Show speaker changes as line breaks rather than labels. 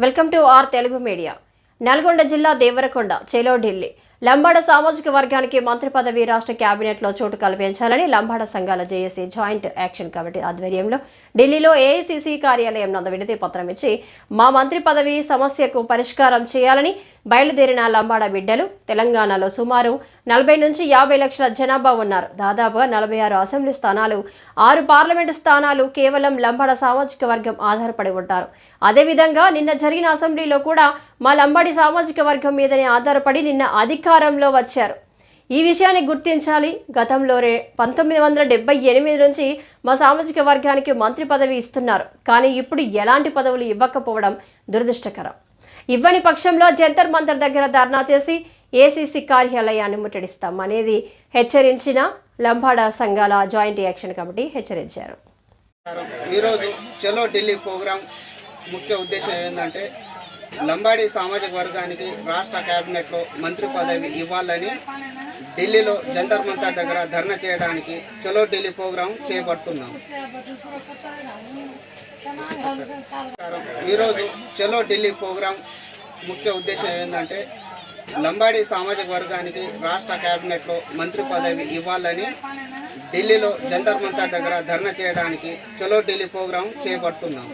Welcome to our Telugu media. Nalgonda జిల్లా దేవరకొండ చెలో ఢిల్లీ లంబాడ సామాజిక వర్గానికి మంత్రి పదవి రాష్ట్ర కేబినెట్లో చోటు కల్పించాలని లంబాడ సంఘాల జేఏసీ జాయింట్ యాక్షన్ కమిటీ ఆధ్వర్యంలో ఢిల్లీలో ఏఐసీసీ కార్యాలయం నందు వినతి పత్రం ఇచ్చి మా మంత్రి పదవి సమస్యకు పరిష్కారం చేయాలని బయలుదేరిన లంబాడ బిడ్డలు తెలంగాణలో సుమారు 40 నుంచి 50 లక్షల జనాభా ఉన్నారు. దాదాపుగా 46 అసెంబ్లీ స్థానాలు, 6 పార్లమెంటు స్థానాలు కేవలం లంబాడ సామాజిక వర్గం ఆధారపడి ఉంటారు. అదేవిధంగా నిన్న జరిగిన అసెంబ్లీలో కూడా మా లంబాడి సామాజిక వర్గం మీదనే ఆధారపడి నిన్న అధికారంలో వచ్చారు. ఈ విషయాన్ని గుర్తించాలి. గతంలో 1978 నుంచి మా సామాజిక వర్గానికి మంత్రి పదవి ఇస్తున్నారు. కానీ ఇప్పుడు ఎలాంటి పదవులు ఇవ్వకపోవడం దురదృష్టకరం. ఇవ్వని పక్షంలో జంతర్ మంతర్ దగ్గర ధర్నా చేసి ఏసీసీ కార్యాలయాన్ని ముట్టడిస్తాం అనేది హెచ్చరించిన లంబాడ సంఘాల జాయింట్ యాక్షన్ కమిటీ హెచ్చరించారు.
ఈరోజు చలో ఢిల్లీ ప్రోగ్రాం ముఖ్య ఉద్దేశం ఏంటంటే లంబాడి సామాజిక వర్గానికి రాష్ట్ర కేబినెట్లో మంత్రి పదవి ఇవ్వాలని ఢిల్లీలో జంతర్ మంతర్ దగ్గర ధర్నా చేయడానికి చలో ఢిల్లీ ప్రోగ్రాం చేపడుతున్నాం. ఈరోజు చలో ఢిల్లీ ప్రోగ్రాం ముఖ్య ఉద్దేశం ఏంటంటే లంబాడి సామాజిక వర్గానికి రాష్ట్ర కేబినెట్లో మంత్రి పదవి ఇవ్వాలని ఢిల్లీలో జంతర్ మంతర్ దగ్గర ధర్నా చేయడానికి చలో ఢిల్లీ ప్రోగ్రాం చేపడుతున్నాం.